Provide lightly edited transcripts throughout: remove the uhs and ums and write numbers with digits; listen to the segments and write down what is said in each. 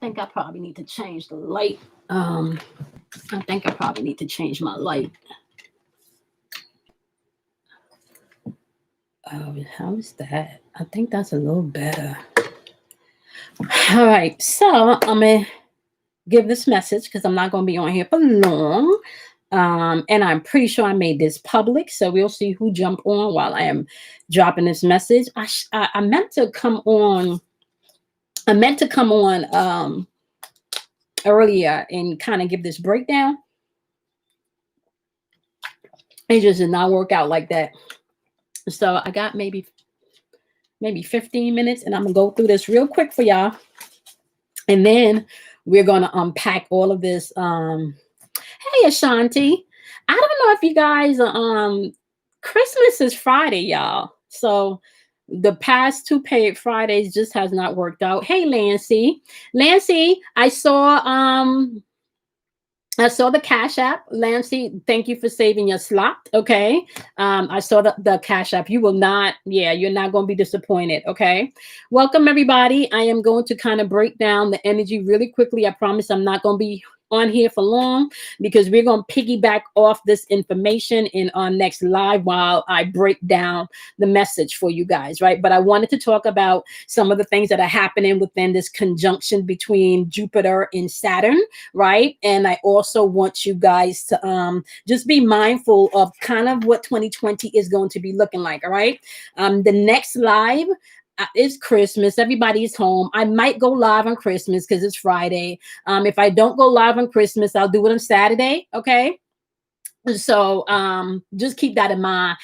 think I probably need to change the light. I think I probably need to change my light. Oh, how's that? I think that's a little better. All right, so I'm gonna give this message because I'm not gonna be on here for long. And I'm pretty sure I made this public, so we'll see who jumped on while I am dropping this message. I meant to come on. I meant to come on earlier and kind of give this breakdown. It just did not work out like that. So I got maybe 15 minutes, and I'm gonna go through this real quick for y'all, and then we're gonna unpack all of this. Hey, Ashanti. I don't know if you guys Christmas is Friday, y'all. So the past 2 paid Fridays just has not worked out. Hey, Lancy. Lancy, I saw the Cash App. Lancy, thank you for saving your slot. Okay. I saw the Cash App. You will not, you're not going to be disappointed. Okay. Welcome, everybody. I am going to kind of break down the energy really quickly. I promise I'm not going to be on here for long because we're going to piggyback off this information in our next live while I break down the message for you guys, right? But I wanted to talk about some of the things that are happening within this conjunction between Jupiter and Saturn, right? And I also want you guys to just be mindful of kind of what 2020 is going to be looking like, all right? The next live, it's Christmas. Everybody's home. I might go live on Christmas because it's Friday. If I don't go live on Christmas, I'll do it on Saturday. Okay. So just keep that in mind.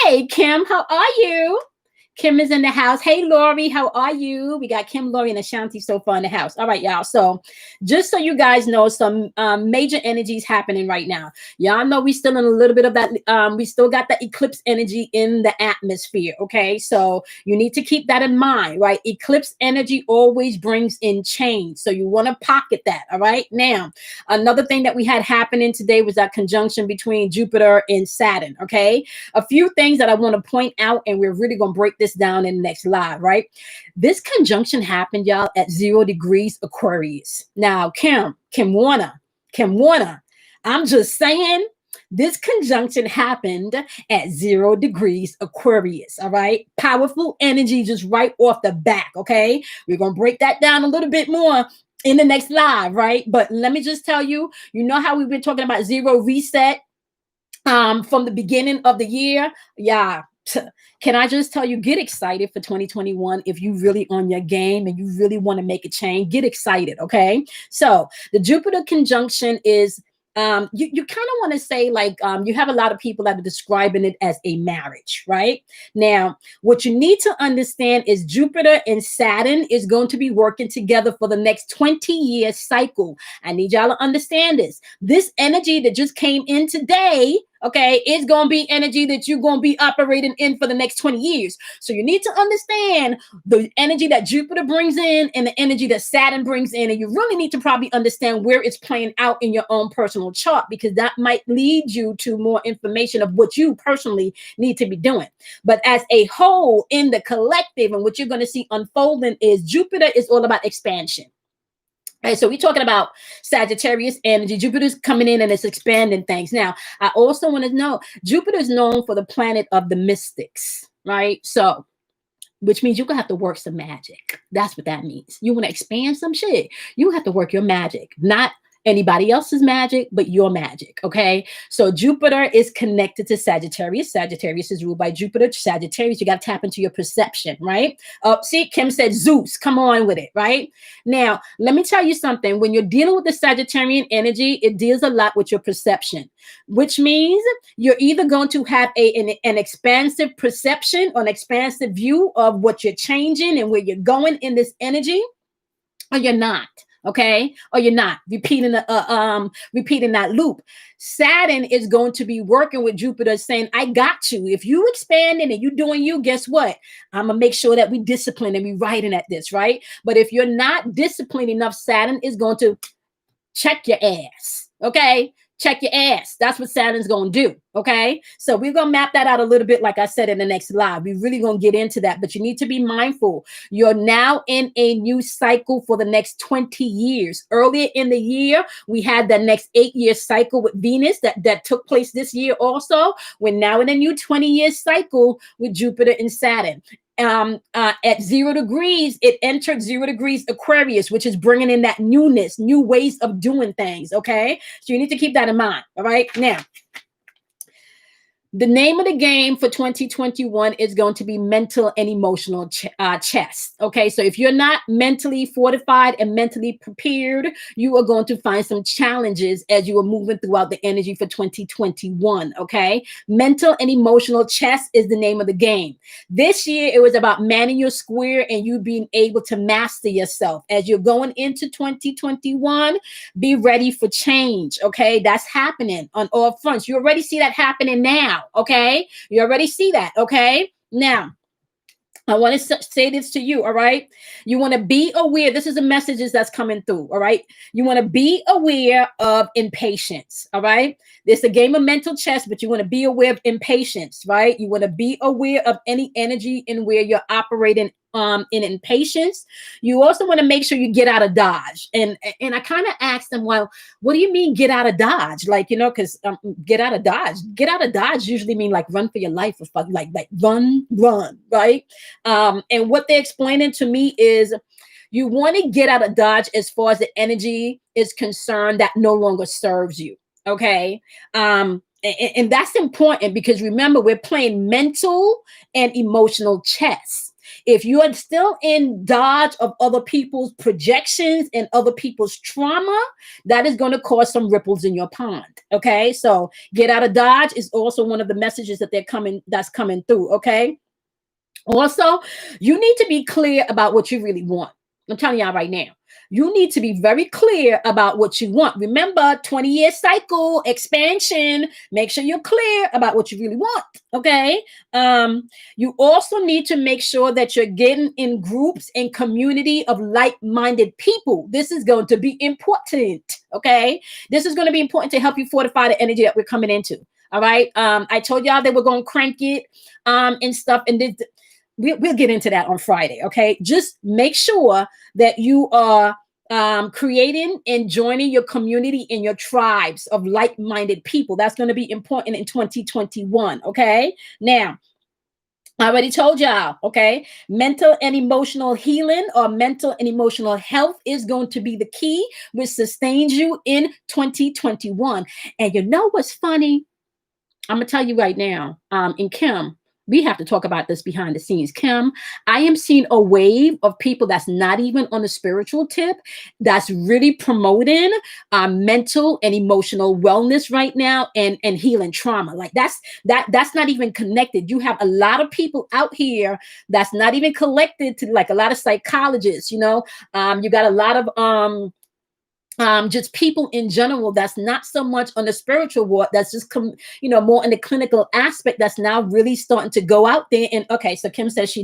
Hey, Kim, how are you? Kim is in the house. Hey, Lori, how are you? We got Kim, Lori, and Ashanti so far in the house. All right, y'all. So just so you guys know, some major energies happening right now. Y'all know we still in a little bit of that. We still got the eclipse energy in the atmosphere. Okay, so you need to keep that in mind, right? Eclipse energy always brings in change. So you want to pocket that. All right. Now, another thing that we had happening today was that conjunction between Jupiter and Saturn. Okay. A few things that I want to point out, and we're really going to break this down in the next live, right? This conjunction happened, y'all, at 0 degrees Aquarius. Now, Kim Warner, I'm just saying this conjunction happened at 0 degrees Aquarius, all right? Powerful energy just right off the back, okay? We're going to break that down a little bit more in the next live, right? But let me just tell you, you know how we've been talking about zero reset from the beginning of the year? Yeah. Can I just tell you, get excited for 2021 if you really on your game and you really want to make a change. Get excited, okay? So the Jupiter conjunction is you kind of want to say like you have a lot of people that are describing it as a marriage, right? Now, what you need to understand is Jupiter and Saturn is going to be working together for the next 20-year cycle. I need y'all to understand this. This energy that just came in today, okay, it's going to be energy that you're going to be operating in for the next 20 years. So you need to understand the energy that Jupiter brings in and the energy that Saturn brings in. And you really need to probably understand where it's playing out in your own personal chart, because that might lead you to more information of what you personally need to be doing. But as a whole, in the collective, and what you're going to see unfolding is Jupiter is all about expansion. Right, so we're talking about Sagittarius energy. Jupiter's coming in and it's expanding things. Now, I also want to know, Jupiter is known for the planet of the mystics, right? So, which means you're going to have to work some magic. That's what that means. You want to expand some shit, you have to work your magic, not anybody else's magic, but your magic, okay? So Jupiter is connected to Sagittarius. Sagittarius is ruled by Jupiter. Sagittarius, you got to tap into your perception, right? See, Kim said Zeus. Come on with it, right? Now, let me tell you something. When you're dealing with the Sagittarian energy, it deals a lot with your perception, which means you're either going to have an expansive perception or an expansive view of what you're changing and where you're going in this energy, or you're not. Okay, or you're not repeating that loop. Saturn is going to be working with Jupiter, saying, "I got you. If you expanding and you doing you, guess what? I'm gonna make sure that we discipline and we riding at this, right? But if you're not disciplined enough, Saturn is going to check your ass. Okay." check your ass. That's what Saturn's going to do. Okay. So we're going to map that out a little bit. Like I said, in the next live, we're really going to get into that, but you need to be mindful. You're now in a new cycle for the next 20 years. Earlier in the year, we had the next 8-year cycle with Venus that took place this year. Also, we're now in a new 20-year cycle with Jupiter and Saturn. At 0 degrees, it entered 0 degrees Aquarius, which is bringing in that newness, new ways of doing things. Okay. So you need to keep that in mind. All right. Now, the name of the game for 2021 is going to be mental and emotional chess. Okay, so if you're not mentally fortified and mentally prepared, you are going to find some challenges as you are moving throughout the energy for 2021. Okay, mental and emotional chess is the name of the game. This year, it was about manning your square and you being able to master yourself. As you're going into 2021, be ready for change. Okay, that's happening on all fronts. You already see that happening now. Okay, you already see that. Okay, now I want to say this to you. All right, you want to be aware. This is the messages that's coming through. All right, you want to be aware of impatience. All right, this is a game of mental chess, but you want to be aware of impatience. Right, you want to be aware of any energy in where you're operating in impatience. You also want to make sure you get out of Dodge. And I kind of asked them, well, what do you mean get out of Dodge? Like, you know, because get out of Dodge. Get out of Dodge usually mean like run for your life or like run, right? And what they're explaining to me is you want to get out of Dodge as far as the energy is concerned that no longer serves you. Okay. And that's important because remember, we're playing mental and emotional chess. If you are still in Dodge of other people's projections and other people's trauma, that is going to cause some ripples in your pond. Okay, so get out of Dodge is also one of the messages that's coming through. Okay, also you need to be clear about what you really want. I'm telling y'all right now. You need to be very clear about what you want. Remember, 20-year cycle, expansion. Make sure you're clear about what you really want. Okay. You also need to make sure that you're getting in groups and community of like-minded people. This is going to be important. Okay. This is going to be important to help you fortify the energy that we're coming into. All right. I told y'all they were going to crank it and stuff. And we'll get into that on Friday. Okay. Just make sure that you are creating and joining your community and your tribes of like-minded people. That's going to be important in 2021. Okay. Now, I already told y'all, okay, mental and emotional healing or mental and emotional health is going to be the key, which sustains you in 2021. And you know what's funny? I'm going to tell you right now, in Kim, we have to talk about this behind the scenes. Kim, I am seeing a wave of people that's not even on the spiritual tip that's really promoting mental and emotional wellness right now and healing trauma. Like that's not even connected. You have a lot of people out here that's not even collected to like a lot of psychologists, you know, you got a lot of just people in general that's not so much on the spiritual world, that's just more in the clinical aspect, that's now really starting to go out there. And okay, so Kim says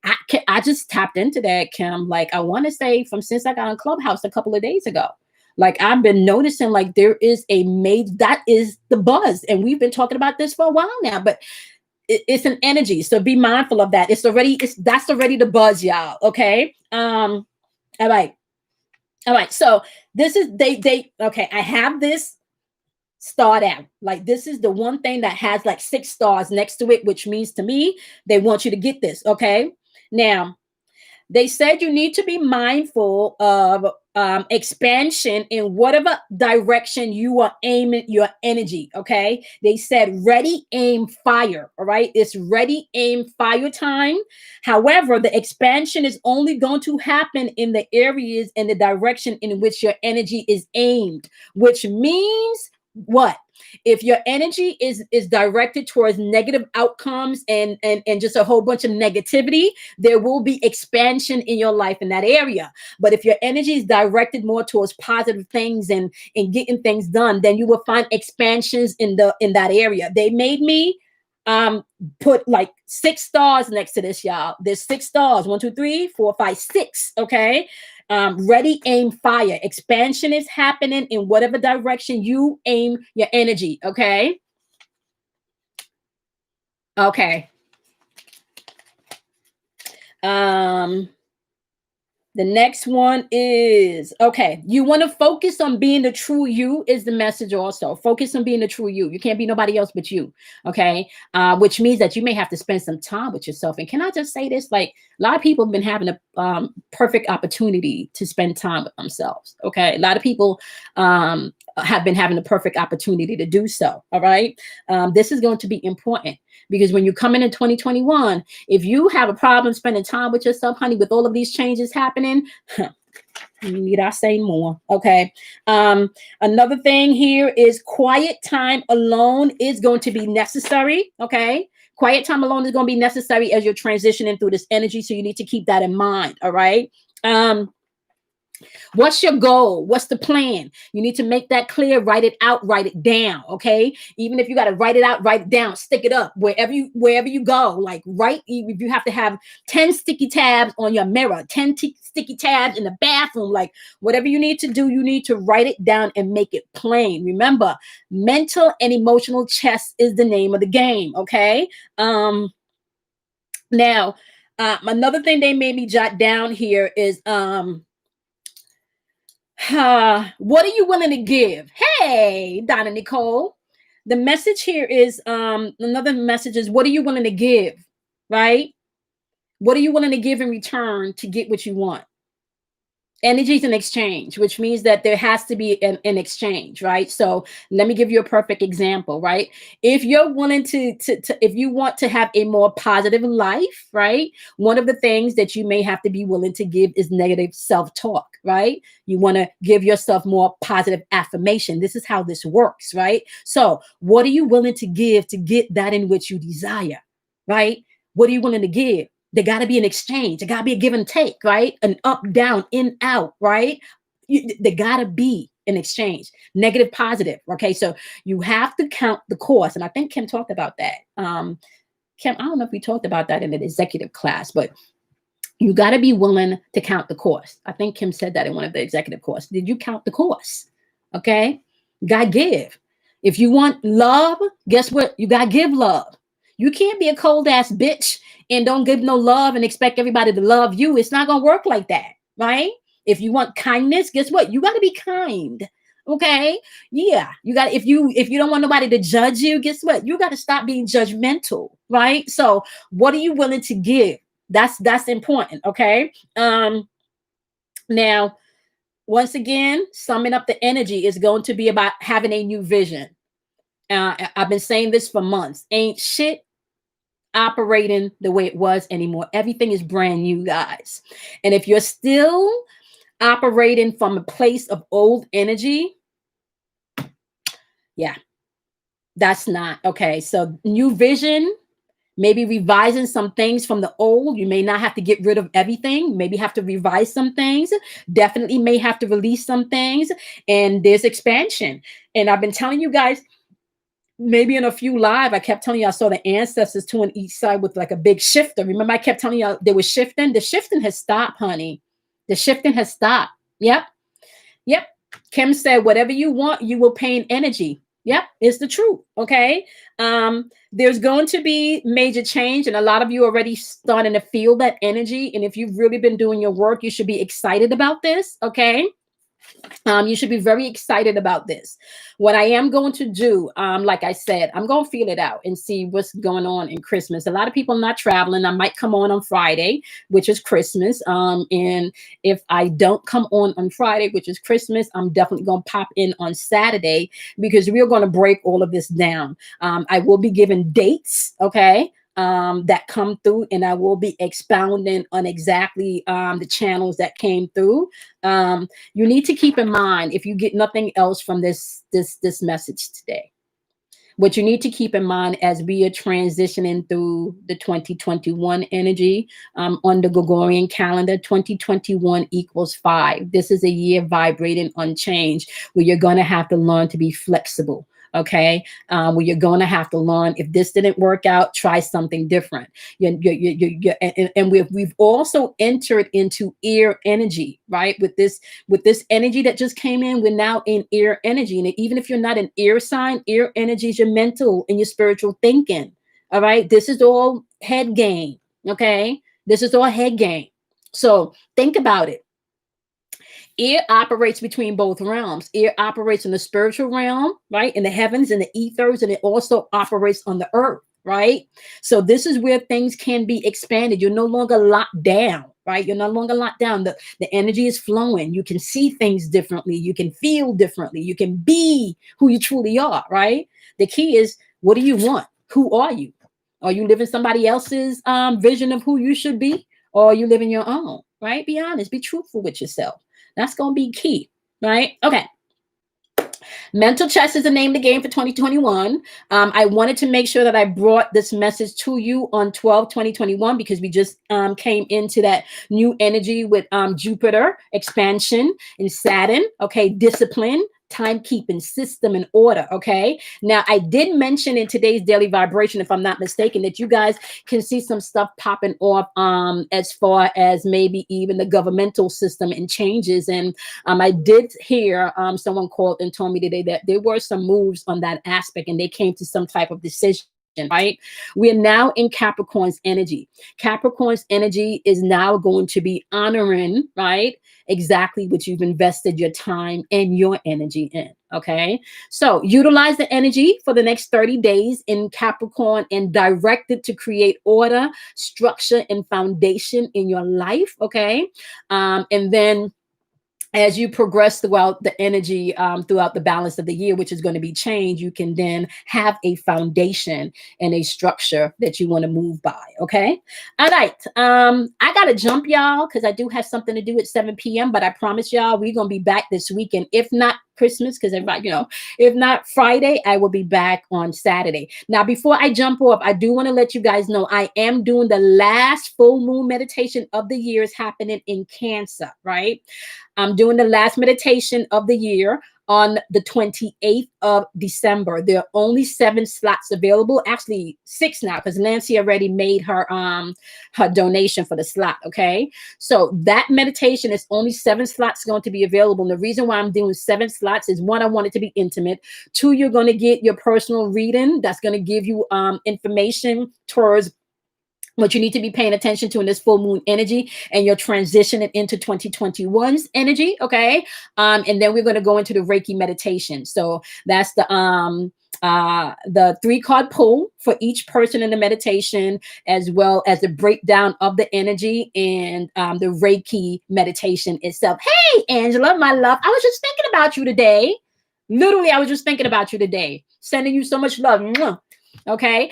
I just tapped into that, Kim, like I want to say from since I got on Clubhouse a couple of days ago. Like I've been noticing like there is that is the buzz, and we've been talking about this for a while now, but it's an energy, so be mindful of that. That's already the buzz, y'all. Okay. All right. So this is okay. I have this starred out. Like this is the one thing that has like 6 stars next to it, which means to me, they want you to get this. Okay. Now, they said you need to be mindful of expansion in whatever direction you are aiming your energy. Okay. They said ready, aim, fire. All right. It's ready, aim, fire time. However, the expansion is only going to happen in the areas and the direction in which your energy is aimed, which means what? If your energy is directed towards negative outcomes and just a whole bunch of negativity, there will be expansion in your life in that area. But if your energy is directed more towards positive things and getting things done, then you will find expansions in that area. They made me put like 6 stars next to this, y'all. There's 6 stars. 1, 2, 3, 4, 5, 6. Okay. Ready, aim, fire. Expansion is happening in whatever direction you aim your energy. Okay. Okay. The next one is, okay, you want to focus on being the true you is the message also. Focus on being the true you. You can't be nobody else but you, okay? Which means that you may have to spend some time with yourself. And can I just say this? Like, a lot of people have been having a perfect opportunity to spend time with themselves, okay? A lot of people have been having the perfect opportunity to do so, all right? This is going to be important. Because when you come in 2021, if you have a problem spending time with yourself, honey, with all of these changes happening, need I say more? Okay. Another thing here is quiet time alone is going to be necessary. Okay. Quiet time alone is going to be necessary as you're transitioning through this energy. So you need to keep that in mind. All right. What's your goal? What's the plan? You need to make that clear, write it out, write it down. Okay. Even if you got to write it out, write it down, stick it up wherever you go. Like write, if you have to have 10 sticky tabs on your mirror, 10 sticky tabs in the bathroom, like whatever you need to do, you need to write it down and make it plain. Remember, mental and emotional chess is the name of the game. Okay. Now, another thing they made me jot down here is, what are you willing to give? Hey, Donna Nicole. The message here is another message is, what are you willing to give? Right? What are you willing to give in return to get what you want? Energy is an exchange, which means that there has to be an exchange, right? So let me give you a perfect example, right? If you're willing to if you want to have a more positive life, right? One of the things that you may have to be willing to give is negative self-talk, right? You want to give yourself more positive affirmation. This is how this works, right? So what are you willing to give to get that in which you desire, right? What are you willing to give? There got to be an exchange. There got to be a give and take, right? An up, down, in, out, right? There got to be an exchange, negative, positive. Okay, so you have to count the cost. And I think Kim talked about that. Kim, I don't know if we talked about that in an executive class, but you got to be willing to count the cost. I think Kim said that in one of the executive courses. Did you count the cost? Okay, you got to give. If you want love, guess what? You got to give love. You can't be a cold ass bitch and don't give no love and expect everybody to love you. It's not going to work like that, right? If you want kindness, guess what? You got to be kind. Okay? Yeah, you got, if you don't want nobody to judge you, guess what? You got to stop being judgmental, right? So, what are you willing to give? That's important, okay? Now, once again, summing up the energy is going to be about having a new vision. I've been saying this for months. Ain't shit operating the way it was anymore. Everything is brand new, guys. And if you're still operating from a place of old energy, yeah, that's not okay. So new vision, maybe revising some things from the old. You may not have to get rid of everything. Maybe have to revise some things. Definitely may have to release some things. And there's expansion. And I've been telling you guys, maybe in a few live, I kept telling you I saw the ancestors two on each side with like a big shifter. Remember, I kept telling you they were shifting. The shifting has stopped, honey. The shifting has stopped. Yep. Kim said, whatever you want, you will pay in energy. Yep, it's the truth. Okay. There's going to be major change, and a lot of you are already starting to feel that energy. And if you've really been doing your work, you should be excited about this. Okay. You should be very excited about this. What I am going to do, like I said, I'm going to feel it out and see what's going on in Christmas. A lot of people not traveling. I might come on Friday, which is Christmas. And if I don't come on Friday, which is Christmas, I'm definitely going to pop in on Saturday because we're going to break all of this down. I will be giving dates, okay? That come through, and I will be expounding on exactly the channels that came through. You need to keep in mind, if you get nothing else from this message today, what you need to keep in mind as we are transitioning through the 2021 energy on the Gregorian calendar, 2021 equals 5. This is a year vibrating on change where you're going to have to learn to be flexible. okay, where you're going to have to learn. If this didn't work out, try something different. And we've also entered into ear energy, right? With this energy that just came in, we're now in ear energy. And even if you're not an ear sign, ear energy is your mental and your spiritual thinking. All right, this is all head game. Okay, this is all head game. So think about it. It operates between both realms. It operates in the spiritual realm, right? In the heavens and the ethers, and it also operates on the earth, right? So this is where things can be expanded. You're no longer locked down, right? You're no longer locked down. The energy is flowing. You can see things differently. You can feel differently. You can be who you truly are, right? The key is, what do you want? Who are you? Are you living somebody else's vision of who you should be? Or are you living your own, right? Be honest. Be truthful with yourself. That's going to be key, right? Okay. Mental chess is the name of the game for 2021. I wanted to make sure that I brought this message to you on 12/2021 because we just came into that new energy with Jupiter expansion and Saturn. Okay, discipline, timekeeping, system, and order. Okay. Now, I did mention in today's daily vibration, if I'm not mistaken, that you guys can see some stuff popping off as far as maybe even the governmental system and changes. And I did hear someone called and told me today that there were some moves on that aspect and they came to some type of decision. Right? We are now in Capricorn's energy. Capricorn's energy is now going to be honoring, right? Exactly what you've invested your time and your energy in. Okay. So utilize the energy for the next 30 days in Capricorn and direct it to create order, structure, and foundation in your life. Okay. And then as you progress throughout the energy, throughout the balance of the year, which is going to be change, you can then have a foundation and a structure that you want to move by. Okay. All right. I got to jump, y'all, because I do have something to do at 7 p.m. But I promise y'all, we're going to be back this weekend. If not Christmas, because everybody, if not Friday, I will be back on Saturday. Now, before I jump off, I do want to let you guys know I am doing the last full moon meditation of the year is happening in Cancer, right? I'm doing the last meditation of the year on the 28th of December. There are only 7 slots available, actually 6 now, because Nancy already made her donation for the slot. Okay, so that meditation is only 7 slots going to be available. And the reason why I'm doing 7 slots is 1, I want it to be intimate. 2, you're going to get your personal reading that's going to give you information towards what you need to be paying attention to in this full moon energy, and you're transitioning into 2021's energy. Okay. And then we're going to go into the Reiki meditation. So that's the 3-card pull for each person in the meditation, as well as the breakdown of the energy and the Reiki meditation itself. Hey, Angela, my love, I was just thinking about you today. Literally, I was just thinking about you today. Sending you so much love. Mwah. Okay.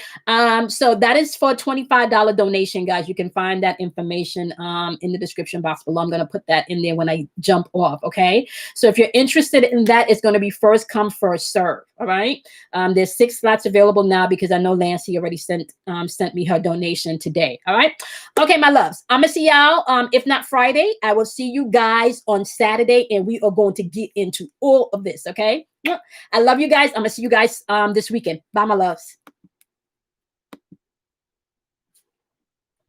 So that is for a $25 donation, guys. You can find that information in the description box below. I'm going to put that in there when I jump off. Okay. So if you're interested in that, it's going to be first come, first serve. All right. There's 6 slots available now because I know Nancy already sent me her donation today. All right. Okay, my loves. I'm gonna see y'all. If not Friday, I will see you guys on Saturday, and we are going to get into all of this. Okay. I love you guys. I'm gonna see you guys this weekend. Bye, my loves.